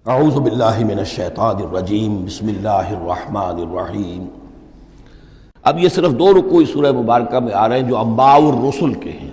اعوذ باللہ من الشیطان الرجیم بسم اللہ الرحمن الرحیم۔ اب یہ صرف دو رکوع سورہ مبارکہ میں آ رہے ہیں جو انباء الرسل کے ہیں،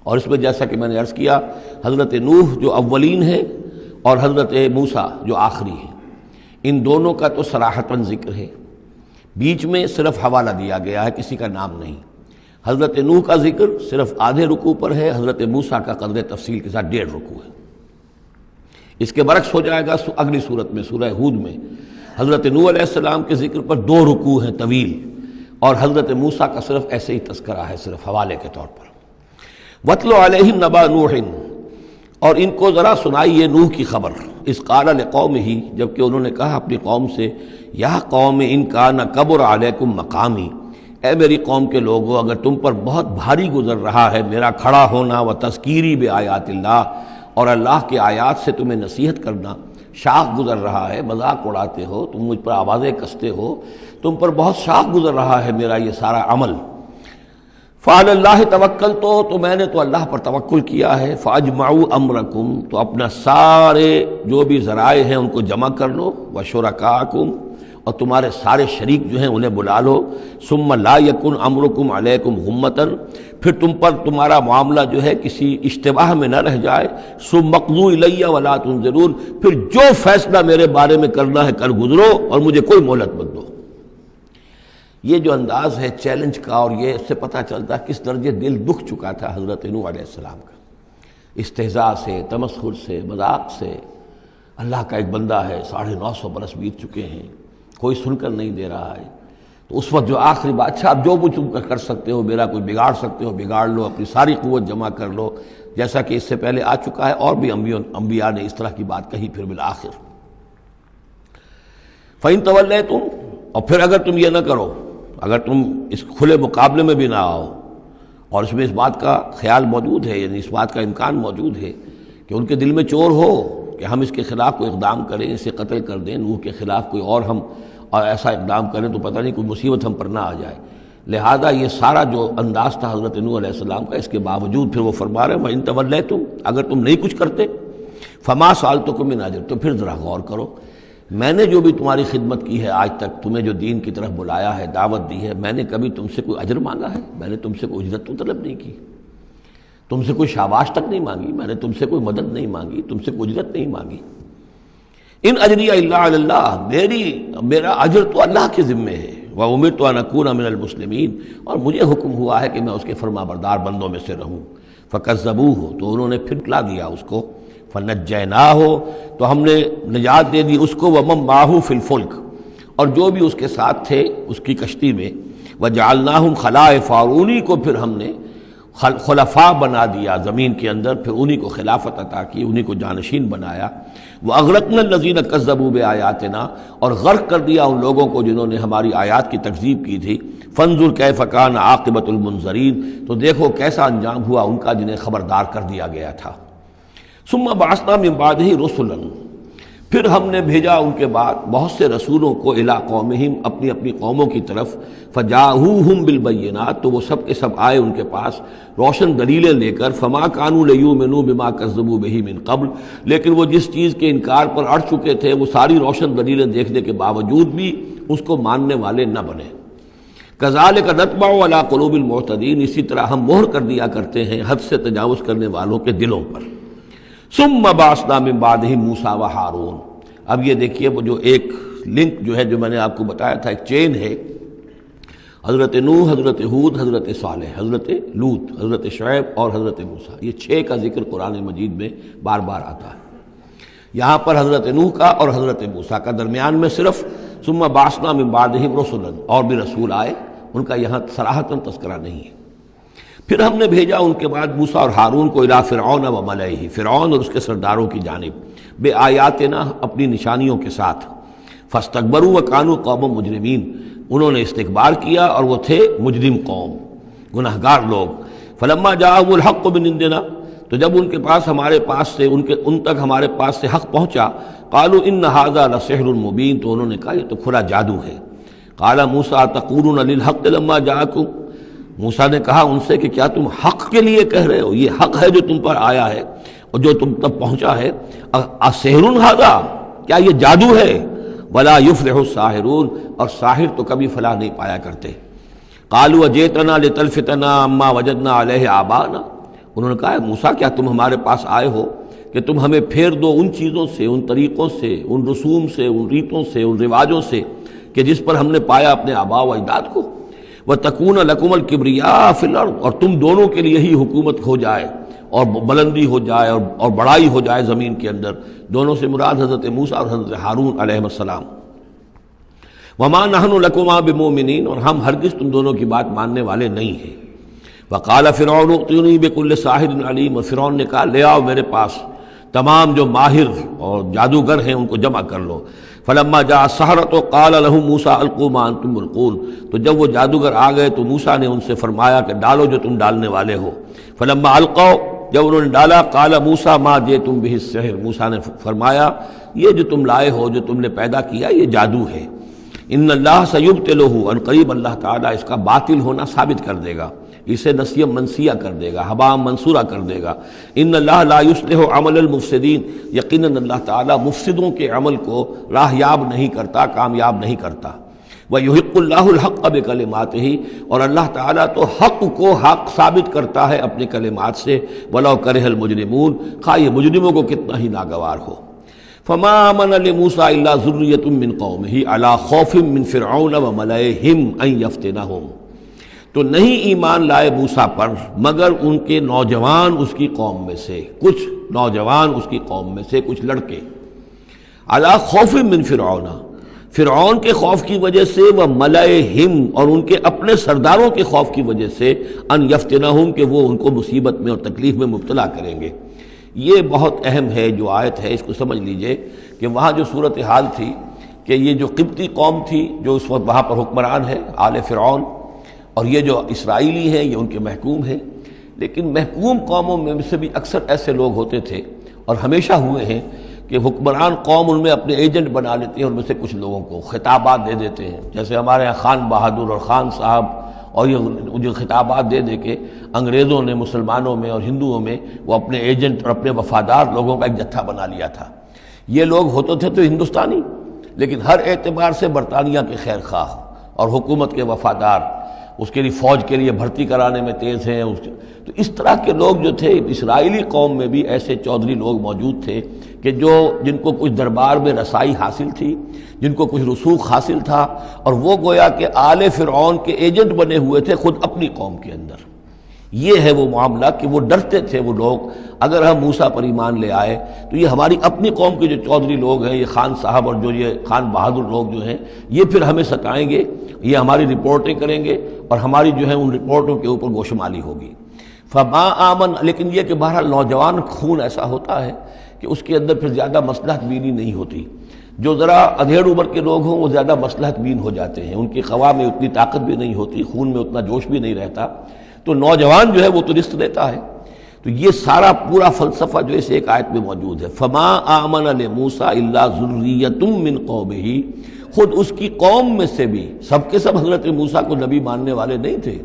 اور اس میں جیسا کہ میں نے عرض کیا حضرت نوح جو اولین ہے اور حضرت موسیٰ جو آخری ہے، ان دونوں کا تو صراحتاً ذکر ہے، بیچ میں صرف حوالہ دیا گیا ہے، کسی کا نام نہیں۔ حضرت نوح کا ذکر صرف آدھے رکوع پر ہے، حضرت موسیٰ کا قدر تفصیل کے ساتھ 1.5 رکوع ہے۔ اس کے برعکس ہو جائے گا اگلی صورت میں سورہ ہود میں حضرت نوح علیہ السلام کے ذکر پر 2 رکوع ہیں طویل، اور حضرت موسیٰ کا صرف ایسے ہی تذکرہ ہے، صرف حوالے کے طور پر۔ وَاتْلُ عَلَيْهِمْ نَبَأَ نُوحٍ، اور ان کو ذرا سنائیے نوح کی خبر۔ اذ قال لقومہ، جبکہ انہوں نے کہا اپنی قوم سے، یا قوم ان کان کبر علیکم مقامی، اے میری قوم کے لوگوں، اگر تم پر بہت بھاری گزر رہا ہے میرا کھڑا ہونا، و تذکیری بآیات اللہ، اور اللہ کے آیات سے تمہیں نصیحت کرنا، شاق گزر رہا ہے، مذاق اڑاتے ہو تم، مجھ پر آوازیں کستے ہو، تم پر بہت شاق گزر رہا ہے میرا یہ سارا عمل۔ فعلی اللہ توکلت، تو میں نے تو اللہ پر توکل کیا ہے۔ فاجمعوا امرکم، تو اپنا سارے جو بھی ذرائع ہیں ان کو جمع کر لو، وشرکاکم، اور تمہارے سارے شریک جو ہیں انہیں بلا لو۔ ثم لا یکن امرکم علیکم غمۃ، پھر تم پر تمہارا معاملہ جو ہے کسی اشتباہ میں نہ رہ جائے۔ ثم اقضوا الی ولا تنظرون، پھر جو فیصلہ میرے بارے میں کرنا ہے کر گزرو اور مجھے کوئی مہلت مت دو۔ یہ جو انداز ہے چیلنج کا، اور یہ اس سے پتہ چلتا ہے کس درجے دل دکھ چکا تھا حضرت نوح علیہ السلام کا، استہزاء سے، تمسخر سے، مذاق سے۔ اللہ کا ایک بندہ ہے، 950 برس بیت چکے ہیں، کوئی سن کر نہیں دے رہا ہے، تو اس وقت جو آخری بات، اچھا اب جو کچھ تم کر سکتے ہو، میرا کوئی بگاڑ سکتے ہو بگاڑ لو، اپنی ساری قوت جمع کر لو، جیسا کہ اس سے پہلے آ چکا ہے، اور بھی انبیاء نے اس طرح کی بات کہی۔ پھر بالآخر فَإِن تَوَلَّيْتُمْ، اور پھر اگر تم یہ نہ کرو، اگر تم اس کھلے مقابلے میں بھی نہ آؤ، اور اس میں اس بات کا خیال موجود ہے، یعنی اس بات کا امکان موجود ہے کہ ان کے دل میں چور ہو کہ ہم اس کے خلاف کوئی اقدام کریں، اسے قتل کر دیں، نوح کے خلاف کوئی اور ہم ایسا اقدام کریں تو پتہ نہیں کوئی مصیبت ہم پر نہ آ جائے، لہذا یہ سارا جو انداز تھا حضرت نوح علیہ السلام کا، اس کے باوجود پھر وہ فرما رہے ہیں وَإِن تَوَلَّيْتُمْ، اگر تم نہیں کچھ کرتے، فَمَا سَأَلْتُكُم مِّنْ أَجْرٍ، تو پھر ذرا غور کرو، میں نے جو بھی تمہاری خدمت کی ہے آج تک، تمہیں جو دین کی طرف بلایا ہے، دعوت دی ہے، میں نے کبھی تم سے کوئی اجر مانگا ہے؟ میں نے تم سے کوئی اجرت تو طلب نہیں کی، تم سے کوئی شاباش تک نہیں مانگی، میں نے تم سے کوئی مدد نہیں مانگی، تم سے کوئی اجرت نہیں مانگی۔ ان اجری الا علی اللہ، میرا اجر تو اللہ کے ذمے ہے۔ وامرت ان اکون من المسلمین، اور مجھے حکم ہوا ہے کہ میں اس کے فرما بردار بندوں میں سے رہوں۔ فکذبوہ، تو انہوں نے پھٹلا دیا اس کو۔ فنجیناہ، تو ہم نے نجات دے دی اس کو، ومن معہ فی الفلک، اور جو بھی اس کے ساتھ تھے اس کی کشتی میں۔ وجعلناہم خلائف، اور انہی کو پھر ہم نے خلفاء بنا دیا زمین کے اندر، پھر انہی کو خلافت عطا کی، انہی کو جانشین بنایا۔ وَأَغْرَقْنَا الَّذِينَ كَذَّبُوا بِآيَاتِنَا، اور غرق کر دیا ان لوگوں کو جنہوں نے ہماری آیات کی تکذیب کی تھی۔ فَانظُرْ كَيْفَ كَانَ عَاقِبَةُ الْمُنذَرِينَ، تو دیکھو کیسا انجام ہوا ان کا جنہیں خبردار کر دیا گیا تھا۔ ثُمَّ بَعَثْنَا مِن بَعْدِهِ رُسُلًا، پھر ہم نے بھیجا ان کے بعد بہت سے رسولوں کو، الی قومہم، اپنی اپنی قوموں کی طرف۔ فجاءوہم بالبینات، تو وہ سب کے سب آئے ان کے پاس روشن دلیلیں لے کر۔ فما کانوا لیؤمنوا بما کذبوا بہ من قبل، لیکن وہ جس چیز کے انکار پر اڑ چکے تھے وہ ساری روشن دلیلیں دیکھنے کے باوجود بھی اس کو ماننے والے نہ بنے۔ کذالک نطبع علی قلوب المعتدین، اسی طرح ہم مہر کر دیا کرتے ہیں حد سے تجاوز کرنے والوں کے دلوں پر۔ ثم بعثنا من بعدہم موسیٰ و ہارون، اب یہ دیکھیے وہ جو ایک لنک جو ہے، جو میں نے آپ کو بتایا تھا، ایک چین ہے، حضرت نوح، حضرت ہود، حضرت صالح، حضرت لوط، حضرت شعیب اور حضرت موسیٰ، یہ 6 کا ذکر قرآن مجید میں بار بار آتا ہے۔ یہاں پر حضرت نوح کا اور حضرت موسیٰ کا، درمیان میں صرف ثم بعثنا من بعدہم رسلا، اور بھی رسول آئے، ان کا یہاں صراحتاً تذکرہ نہیں ہے۔ پھر ہم نے بھیجا ان کے بعد موسیٰ اور ہارون کو الی فرعون و ملئہ، فرعون اور اس کے سرداروں کی جانب، بے آیاتنا، اپنی نشانیوں کے ساتھ۔ فاستکبروا وکانوا قوما مجرمین، انہوں نے استکبار کیا اور وہ تھے مجرم قوم، گناہگار لوگ۔ فلما جاءهم الحق من عندنا، تو جب ان کے پاس ہمارے پاس سے ان تک ہمارے پاس سے حق پہنچا، قالوا ان ھذا لسحر مبین، تو انہوں نے کہا یہ تو کھلا جادو ہے۔ قال موسیٰ تقولون للحق لما جاءکم، موسیٰ نے کہا ان سے کہ کیا تم حق کے لیے کہہ رہے ہو؟ یہ حق ہے جو تم پر آیا ہے اور جو تم تک پہنچا ہے۔ اسحر ھذا، کیا یہ جادو ہے؟ ولا یفلح الساحرون، اور ساحر تو کبھی فلاح نہیں پایا کرتے۔ قالوا اجئتنا لتلفتنا عما وجدنا علیہ آباءنا، انہوں نے کہا موسیٰ کیا تم ہمارے پاس آئے ہو کہ تم ہمیں پھیر دو ان چیزوں سے، ان طریقوں سے، ان رسوم سے، ان ریتوں سے، ان رواجوں سے کہ جس پر ہم نے پایا اپنے آباء و اجداد کو۔ وَتَكُونَ لَكُمُ الْكِبْرِيَاءُ فِي الْأَرْضِ، اور تم دونوں کے لیے ہی حکومت ہو جائے اور بلندی ہو جائے اور بڑائی ہو جائے زمین کے اندر۔ دونوں سے مراد حضرت موسیٰ اور حضرت ہارون علیہ السلام۔ وَمَا نَحْنُ لَكُمَا بِمُؤْمِنِينَ، اور ہم ہرگز تم دونوں کی بات ماننے والے نہیں ہیں۔ وَقَالَ فِرْعَوْنُ ائْتُونِي بِكُلِّ سَاحِرٍ عَلِيمٍ، اور فرعون نے کہا لے آؤ میرے پاس تمام جو ماہر اور جادوگر ہیں ان کو جمع کر لو۔ فلما جاء السحرۃ قال لهم موسیٰ القوا ما انتم ملقون، تو جب وہ جادوگر آ گئے تو موسیٰ نے ان سے فرمایا کہ ڈالو جو تم ڈالنے والے ہو۔ فلما القوا، جب انہوں نے ڈالا، قال موسیٰ ما جئتم به السحر، موسیٰ نے فرمایا یہ جو تم لائے ہو، جو تم نے پیدا کیا، یہ جادو ہے۔ ان اللہ سیبطلہ، ان قریب اللہ تعالیٰ اس کا باطل ہونا ثابت کر دے گا، اسے نسیہ منسیہ کر دے گا، ہباء منصورہ کر دے گا۔ ان اللہ لا یصلح عمل المفسدین، یقیناً اللہ تعالیٰ مفسدوں کے عمل کو راہیاب نہیں کرتا، کامیاب نہیں کرتا۔ وَيُحِقُّ اللَّهُ الْحَقَّ بِكَلِمَاتِهِ، اور اللہ تعالیٰ تو حق کو حق ثابت کرتا ہے اپنے کلمات سے، وَلَوْ كَرِهَ الْمُجْرِمُونَ، خواہ یہ مجرموں کو کتنا ہی ناگوار ہو۔ فَمَا آمَنَ لِمُوسَىٰ إِلَّا ذُرِّيَّةٌ مِّن قَوْمِهِ عَلَىٰ خَوْفٍ مِّن فِرْعَوْنَ وَمَلَئِهِمْ أَن يَفْتِنَهُمْ، تو نہیں ایمان لائے موسیٰ پر مگر ان کے نوجوان اس کی قوم میں سے، کچھ نوجوان اس کی قوم میں سے، کچھ لڑکے، عَلَىٰ خَوْفٍ مِّن فِرْعَوْنَ، فرعون کے خوف کی وجہ سے، وہ ملئہم، اور ان کے اپنے سرداروں کے خوف کی وجہ سے، ان یفتنہم، کہ وہ ان کو مصیبت میں اور تکلیف میں مبتلا کریں گے۔ یہ بہت اہم ہے جو آیت ہے، اس کو سمجھ لیجئے کہ وہاں جو صورتحال تھی کہ یہ جو قبطی قوم تھی جو اس وقت وہاں پر حکمران ہے آل فرعون، اور یہ جو اسرائیلی ہیں یہ ان کے محکوم ہیں، لیکن محکوم قوموں میں سے بھی اکثر ایسے لوگ ہوتے تھے اور ہمیشہ ہوئے ہیں کہ حکمران قوم ان میں اپنے ایجنٹ بنا لیتے ہیں، ان میں سے کچھ لوگوں کو خطابات دے دیتے ہیں، جیسے ہمارے یہاں خان بہادر اور خان صاحب، اور یہ جو خطابات دے دے کے انگریزوں نے مسلمانوں میں اور ہندوؤں میں وہ اپنے ایجنٹ اور اپنے وفادار لوگوں کا ایک جتھا بنا لیا تھا۔ یہ لوگ ہوتے تھے تو ہندوستانی، لیکن ہر اعتبار سے برطانیہ کے خیر خواہ اور حکومت کے وفادار، اس کے لیے فوج کے لیے بھرتی کرانے میں تیز ہیں۔ تو اس طرح کے لوگ جو تھے اسرائیلی قوم میں بھی ایسے چودھری لوگ موجود تھے کہ جن کو کچھ دربار میں رسائی حاصل تھی، جن کو کچھ رسوخ حاصل تھا، اور وہ گویا کہ آل فرعون کے ایجنٹ بنے ہوئے تھے خود اپنی قوم کے اندر۔ یہ ہے وہ معاملہ کہ وہ ڈرتے تھے وہ لوگ، اگر ہم موسیٰ پر ایمان لے آئے تو یہ ہماری اپنی قوم کے جو چودھری لوگ ہیں، یہ خان صاحب اور جو یہ خان بہادر لوگ جو ہیں، یہ پھر ہمیں ستائیں گے، یہ ہماری رپورٹیں کریں گے اور ہماری جو ہے ان رپورٹوں کے اوپر گوشمالی ہوگی۔ فما آمن، لیکن یہ کہ بہرحال نوجوان خون ایسا ہوتا ہے کہ اس کے اندر پھر زیادہ مصلحت بینی نہیں ہوتی۔ جو ذرا ادھیڑ عمر کے لوگ ہوں وہ زیادہ مصلحت بین ہو جاتے ہیں، ان کی خواہ میں اتنی طاقت بھی نہیں ہوتی، خون میں اتنا جوش بھی نہیں رہتا، تو نوجوان جو ہے وہ تو رزق دیتا ہے۔ تو یہ سارا پورا فلسفہ جو اس ایک آیت میں موجود ہے۔ فما آمن لموسیٰ الا ذریۃ من قومہ، خود اس کی قوم میں سے بھی، سب کے سب حضرت موسیٰ کو نبی ماننے والے نہیں تھے،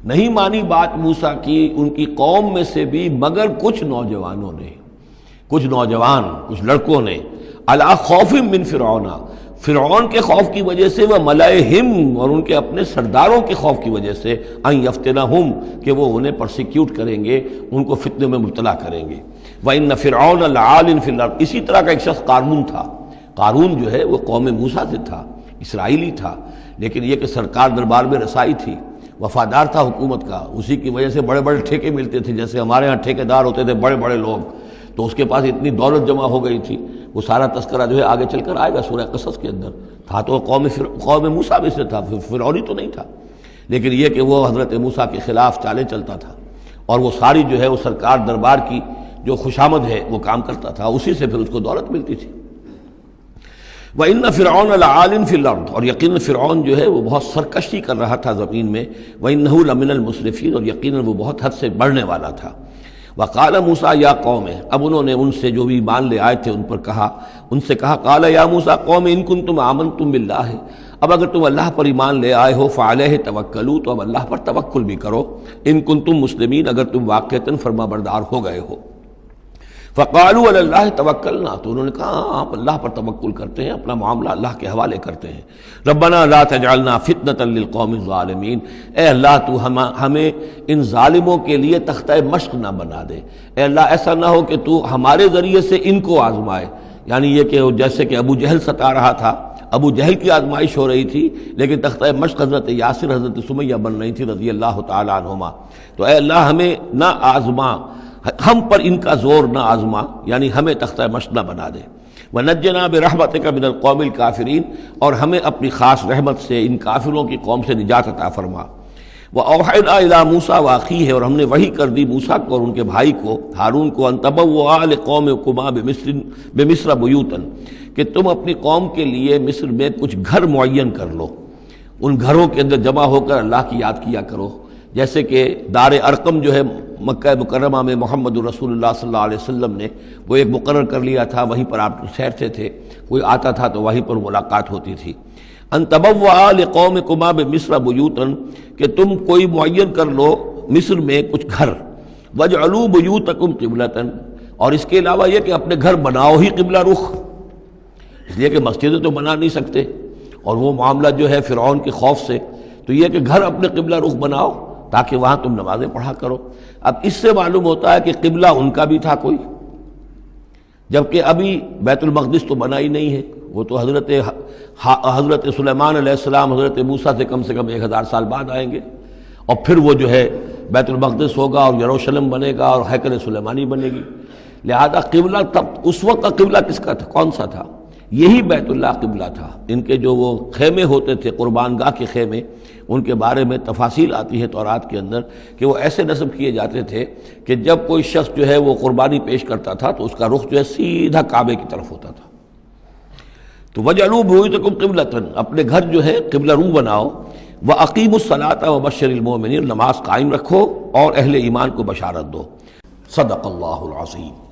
نہیں مانی بات موسیٰ کی ان کی قوم میں سے بھی مگر کچھ نوجوانوں نے، کچھ نوجوان، کچھ لڑکوں نے، علی خوف من فرعون، فرعون کے خوف کی وجہ سے، وہ ملئہم، اور ان کے اپنے سرداروں کے خوف کی وجہ سے، ان یفتنہم، کہ وہ انہیں پرسیکیوٹ کریں گے، ان کو فتنے میں مبتلا کریں گے۔ وَإِنَّ فِرْعَوْنَ لَعَالٍ فِي الْأَرْضِ، اسی طرح کا ایک شخص قارون تھا۔ قارون جو ہے وہ قوم موسیٰ سے تھا، اسرائیلی تھا، لیکن یہ کہ سرکار دربار میں رسائی تھی، وفادار تھا حکومت کا، اسی کی وجہ سے بڑے بڑے ٹھیکے ملتے تھے، جیسے ہمارے ہاں ٹھیکیدار ہوتے تھے بڑے بڑے لوگ، تو اس کے پاس اتنی دولت جمع ہو گئی تھی۔ وہ سارا تذکرہ جو ہے آگے چل کر آئے گا سورہ قصص کے اندر، تھا تو قوم موسیٰ میں سے تھا، فرعونی تو نہیں تھا، لیکن یہ کہ وہ حضرت موسیٰ کے خلاف چالیں چلتا تھا، اور وہ ساری جو ہے وہ سرکار دربار کی جو خوشامد ہے وہ کام کرتا تھا، اسی سے پھر اس کو دولت ملتی تھی۔ وَإِنَّ فِرْعَوْنَ لَعَالٍ فِي الْأَرْضِ، اور یقیناً فرعون جو ہے وہ بہت سرکشی کر رہا تھا زمین میں، وَإِنَّهُ لَمِنَ الْمُسْرِفِينَ، اور یقیناً وہ بہت حد سے بڑھنے والا تھا۔ وقال موسیٰ یا قوم، اب انہوں نے ان سے جو بھی ایمان لے آئے تھے ان پر کہا، ان سے کہا، قال یا موسیٰ قوم ان کنتم آمنتم باللہ، اب اگر تم اللہ پر ایمان لے آئے ہو، فعلیہ توکلوا، تو اب اللہ پر توکل بھی کرو، ان کنتم مسلمین، اگر تم واقعتاً فرما بردار ہو گئے ہو۔ فقالوا علی اللہ توکلنا، تو انہوں نے کہا ہاں آپ اللہ پر توکل کرتے ہیں، اپنا معاملہ اللہ کے حوالے کرتے ہیں۔ ربنا لا تجعلنا فتنة للقوم الظالمین، اے اللہ تو ہمیں ان ظالموں کے لیے تختہ مشق نہ بنا دے، اے اللہ ایسا نہ ہو کہ تو ہمارے ذریعے سے ان کو آزمائے، یعنی یہ کہ جیسے کہ ابو جہل ستا رہا تھا، ابو جہل کی آزمائش ہو رہی تھی، لیکن تختہ مشق حضرت یاسر حضرت سمیہ بن رہی تھی رضی اللہ تعالی عنہما، تو اے اللہ ہمیں نہ آزما، ہم پر ان کا زور نہ آزما، یعنی ہمیں تختہ مشق نہ بنا دے۔ وَنَجِّنَا بِرَحْمَتِكَ مِنَ الْقَوْمِ الْكَافِرِينَ، اور ہمیں اپنی خاص رحمت سے ان کافروں کی قوم سے نجات عطا فرما۔ وَأَوْحَيْنَا إِلَىٰ مُوسَىٰ وَأَخِيهِ، اور ہم نے وحی کر دی موسیٰ کو اور ان کے بھائی کو ہارون کو، أَن تَبَوَّآ لِقَوْمِكُمَا بِمِصْرَ بُيُوتًا، کہ تم اپنی قوم کے لیے مصر میں کچھ گھر معین کر لو، ان گھروں کے اندر جمع ہو کر اللہ کی یاد کیا کرو، جیسے کہ دار ارقم جو ہے مکہ مکرمہ میں محمد رسول اللہ صلی اللہ علیہ وسلم نے وہ ایک مقرر کر لیا تھا، وہیں پر آپ ٹھہرتے تھے، کوئی آتا تھا تو وہیں پر ملاقات ہوتی تھی۔ ان تبوأ لقومکما بمصر بیوتا، کہ تم کوئی معین کر لو مصر میں کچھ گھر، واجعلوا بیوتکم قبلۃ، اور اس کے علاوہ یہ کہ اپنے گھر بناؤ ہی قبلہ رخ، اس لیے کہ مسجدیں تو بنا نہیں سکتے، اور وہ معاملہ جو ہے فرعون کے خوف سے، تو یہ کہ گھر اپنے قبلہ رخ بناؤ تاکہ وہاں تم نمازیں پڑھا کرو۔ اب اس سے معلوم ہوتا ہے کہ قبلہ ان کا بھی تھا کوئی، جبکہ ابھی بیت المقدس تو بنا ہی نہیں ہے، وہ تو حضرت سلیمان علیہ السلام حضرت موسیٰ سے کم 1000 سال بعد آئیں گے، اور پھر وہ جو ہے بیت المقدس ہوگا اور یروشلم بنے گا اور ہیکل سلیمانی بنے گی، لہذا قبلہ تب اس وقت کا قبلہ کس کا تھا، کون سا تھا؟ یہی بیت اللہ قبلہ تھا۔ ان کے جو وہ خیمے ہوتے تھے قربان گاہ کے خیمے، ان کے بارے میں تفاصیل آتی ہے تورات کے اندر کہ وہ ایسے نصب کیے جاتے تھے کہ جب کوئی شخص جو ہے وہ قربانی پیش کرتا تھا تو اس کا رخ جو ہے سیدھا کعبے کی طرف ہوتا تھا۔ تو وَجْعَلُوا بُيُوتَكُمْ قِبْلَةً، اپنے گھر جو ہے قبلہ رو بناؤ، وَأَقِيمُوا الصَّلَاةَ وَبَشِّرِ الْمُؤْمِنِينَ، نماز قائم رکھو اور اہل ایمان کو بشارت دو۔ صدق اللہ العظیم۔